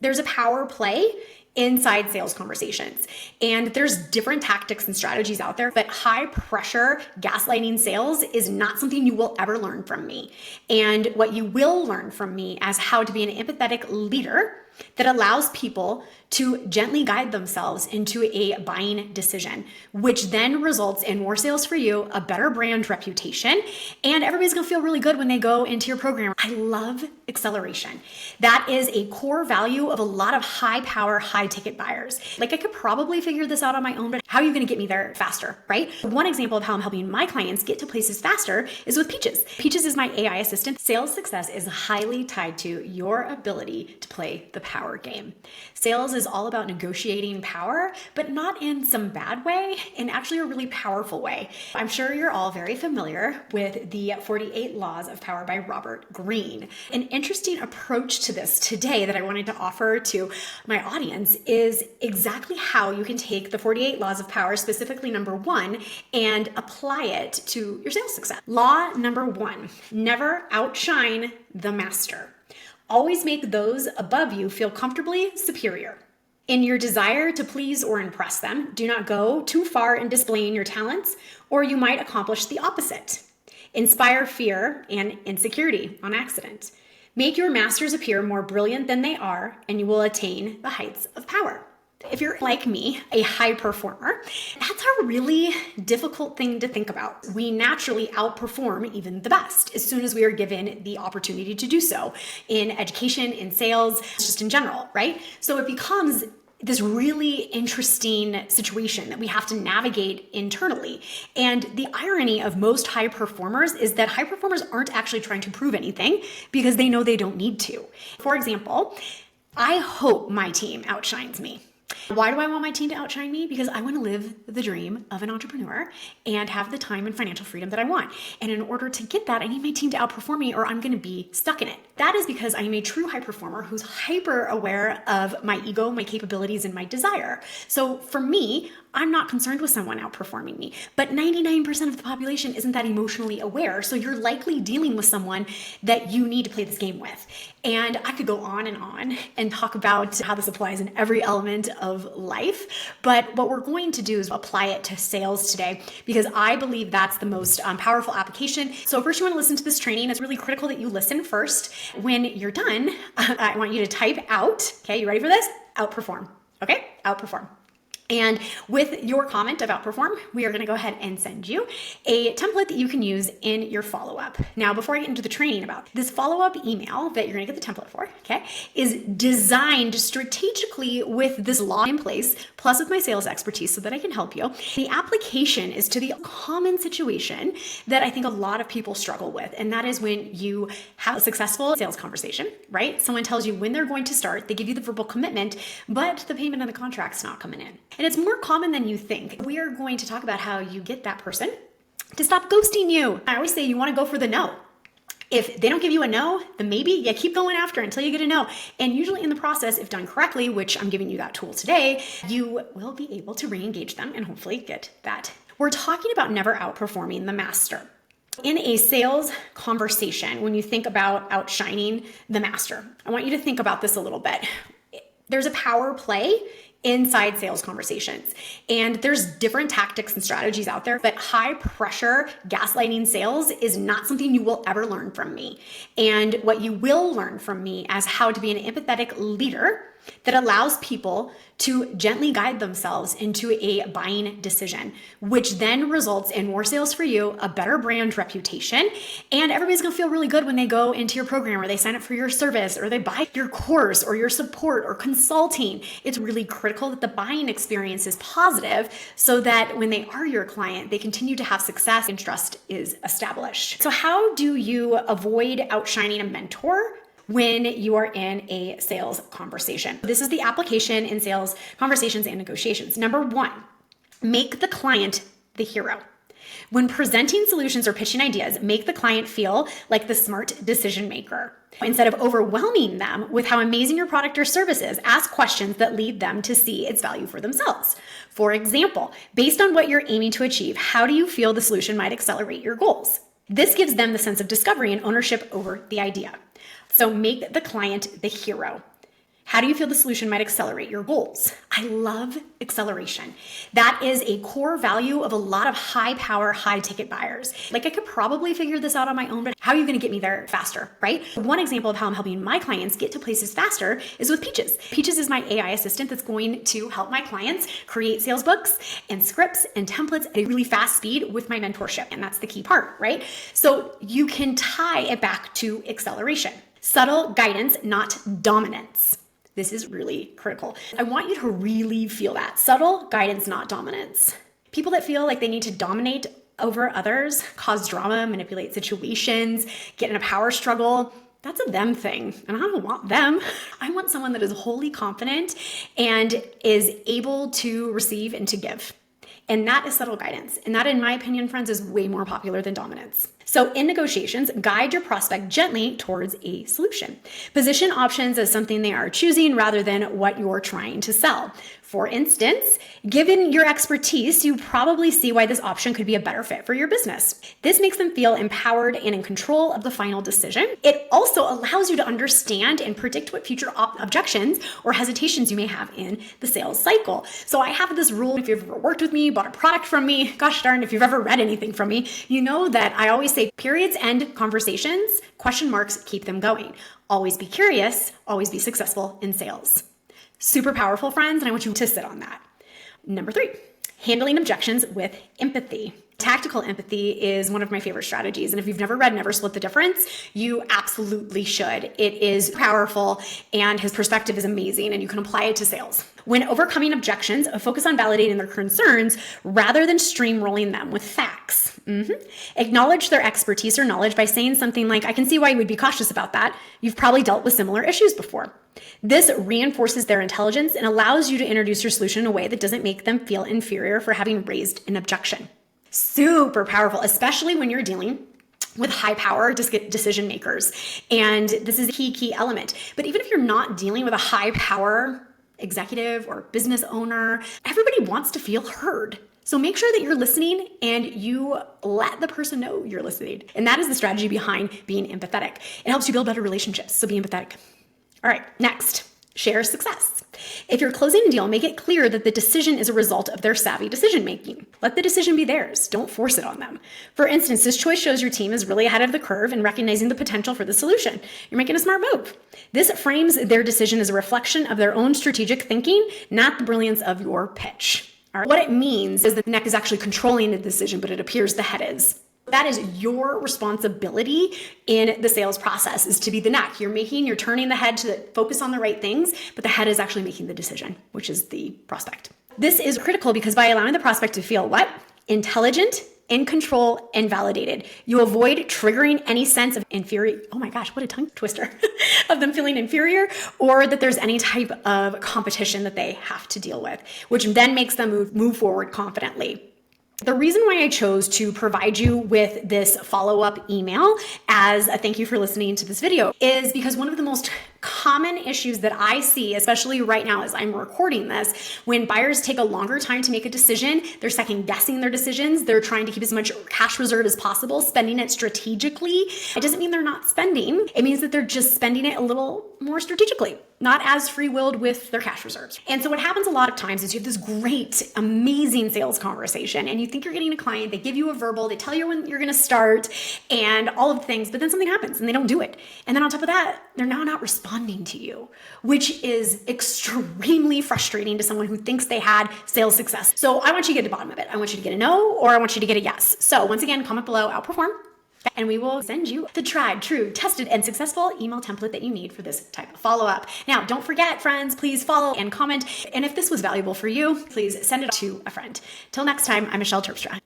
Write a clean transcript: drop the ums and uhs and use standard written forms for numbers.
There's a power play inside sales conversations. And there's different tactics and strategies out there, but high pressure gaslighting sales is not something you will ever learn from me. And what you will learn from me as how to be an empathetic leader that allows people to gently guide themselves into a buying decision, which then results in more sales for you, a better brand reputation, and everybody's gonna feel really good when they go into your program. I love acceleration. That is a core value of a lot of high power, high ticket buyers. Like, I could probably figure this out on my own, but how are you gonna get me there faster, right? One example of how I'm helping my clients get to places faster is with Peaches. Peaches is my AI assistant. Sales success is highly tied to your ability to play the power game. Sales is all about negotiating power, but not in some bad way, in actually a really powerful way. I'm sure you're all very familiar with the 48 Laws of Power by Robert Greene. An interesting approach to this today that I wanted to offer to my audience is exactly how you can take the 48 Laws of Power, specifically number 1, and apply it to your sales success. Law number 1, never outshine the master. Always make those above you feel comfortably superior. In your desire to please or impress them, do not go too far in displaying your talents, or you might accomplish the opposite. Inspire fear and insecurity on accident. Make your masters appear more brilliant than they are, and you will attain the heights of power. If you're like me, a high performer, that's a really difficult thing to think about. We naturally outperform even the best as soon as we are given the opportunity to do so in education, in sales, just in general, right? So it becomes this really interesting situation that we have to navigate internally. And the irony of most high performers is that high performers aren't actually trying to prove anything because they know they don't need to. For example, I hope my team outshines me. Why do I want my team to outshine me? Because I want to live the dream of an entrepreneur and have the time and financial freedom that I want. And in order to get that, I need my team to outperform me or I'm going to be stuck in it. That is because I am a true high performer who's hyper aware of my ego, my capabilities, and my desire. So for me, I'm not concerned with someone outperforming me, but 99% of the population isn't that emotionally aware. So you're likely dealing with someone that you need to play this game with. And I could go on and talk about how this applies in every element of life. But what we're going to do is apply it to sales today, because I believe that's the most powerful application. So first you want to listen to this training. It's really critical that you listen first. When you're done, I want you to type out, okay, you ready for this? Outperform, okay? Outperform. And with your comment of outperform, we are going to go ahead and send you a template that you can use in your follow-up. Now, before I get into the training about this follow-up email that you're going to get the template for, okay, is designed strategically with this law in place, plus with my sales expertise so that I can help you. The application is to the common situation that I think a lot of people struggle with. And that is when you have a successful sales conversation, right? Someone tells you when they're going to start, they give you the verbal commitment, but the payment of the contract's not coming in. And it's more common than you think. We are going to talk about how you get that person to stop ghosting you. I always say you want to go for the no. If they don't give you a no, then maybe you keep going after until you get a no. And usually in the process, if done correctly, which I'm giving you that tool today, you will be able to re-engage them and hopefully get that. We're talking about never outperforming the master. In a sales conversation, when you think about outshining the master, I want you to think about this a little bit. There's a power play inside sales conversations. And there's different tactics and strategies out there, but high pressure gaslighting sales is not something you will ever learn from me. And what you will learn from me as how to be an empathetic leader that allows people to gently guide themselves into a buying decision, which then results in more sales for you, a better brand reputation, and everybody's gonna feel really good when they go into your program or they sign up for your service or they buy your course or your support or consulting. It's really critical that the buying experience is positive so that when they are your client, they continue to have success and trust is established. So how do you avoid outshining a mentor when you are in a sales conversation? This is the application in sales conversations and negotiations. Number 1, make the client the hero. When presenting solutions or pitching ideas, make the client feel like the smart decision maker. Instead of overwhelming them with how amazing your product or service is, ask questions that lead them to see its value for themselves. For example, based on what you're aiming to achieve, how do you feel the solution might accelerate your goals? This gives them the sense of discovery and ownership over the idea. So make the client the hero. How do you feel the solution might accelerate your goals? I love acceleration. That is a core value of a lot of high power, high ticket buyers. Like I could probably figure this out on my own, but how are you going to get me there faster, right? One example of how I'm helping my clients get to places faster is with Peaches. Peaches is my AI assistant that's going to help my clients create sales books and scripts and templates at a really fast speed with my mentorship. And that's the key part, right? So you can tie it back to acceleration. Subtle guidance, not dominance. This is really critical. I want you to really feel that. Subtle guidance, not dominance. People that feel like they need to dominate over others, cause drama, manipulate situations, get in a power struggle, that's a them thing. And I don't want them. I want someone that is wholly confident and is able to receive and to give. And that is subtle guidance. And that, in my opinion, friends, is way more popular than dominance. So in negotiations, guide your prospect gently towards a solution. Position options as something they are choosing rather than what you're trying to sell. For instance, given your expertise, you probably see why this option could be a better fit for your business. This makes them feel empowered and in control of the final decision. It also allows you to understand and predict what future objections or hesitations you may have in the sales cycle. So I have this rule, if you've ever worked with me, bought a product from me, gosh darn, if you've ever read anything from me, you know that I always say periods end conversations, question marks keep them going. Always be curious, always be successful in sales. Super powerful, friends, and I want you to sit on that. Number 3, handling objections with empathy. Tactical empathy is one of my favorite strategies. And if you've never read Never Split the Difference, you absolutely should. It is powerful and his perspective is amazing and you can apply it to sales. When overcoming objections, focus on validating their concerns rather than streamrolling them with facts. Acknowledge their expertise or knowledge by saying something like, I can see why you would be cautious about that. You've probably dealt with similar issues before. This reinforces their intelligence and allows you to introduce your solution in a way that doesn't make them feel inferior for having raised an objection. Super powerful, especially when you're dealing with high power decision makers. And this is a key element. But even if you're not dealing with a high power executive or business owner, everybody wants to feel heard. So make sure that you're listening and you let the person know you're listening. And that is the strategy behind being empathetic. It helps you build better relationships. So be empathetic. All right, next. Share success. If you're closing a deal, make it clear that the decision is a result of their savvy decision making. Let the decision be theirs. Don't force it on them. For instance, this choice shows your team is really ahead of the curve in recognizing the potential for the solution. You're making a smart move. This frames their decision as a reflection of their own strategic thinking, not the brilliance of your pitch. All right. What it means is that the neck is actually controlling the decision, but it appears the head is. That is your responsibility in the sales process, is to be the neck. You're turning the head to focus on the right things, but the head is actually making the decision, which is the prospect. This is critical because by allowing the prospect to feel what? Intelligent, in control, and validated, you avoid triggering any sense of inferior. Oh my gosh, what a tongue twister of them feeling inferior, or that there's any type of competition that they have to deal with, which then makes them move forward confidently. The reason why I chose to provide you with this follow-up email as a thank you for listening to this video is because one of the most common issues that I see, especially right now as I'm recording this, when buyers take a longer time to make a decision, they're second guessing their decisions, they're trying to keep as much cash reserve as possible, spending it strategically. It doesn't mean they're not spending. It means that they're just spending it a little more strategically, not as free-willed with their cash reserves. And so what happens a lot of times is you have this great, amazing sales conversation and you think you're getting a client, they give you a verbal, they tell you when you're gonna start and all of the things, but then something happens and they don't do it. And then on top of that, they're now not responding to you, which is extremely frustrating to someone who thinks they had sales success. So I want you to get to the bottom of it. I want you to get a no, or I want you to get a yes. So once again, comment below, outperform, and we will send you the tried, true, tested, and successful email template that you need for this type of follow-up. Now, don't forget, friends, please follow and comment. And if this was valuable for you, please send it to a friend. Till next time, I'm Michelle Terpstra.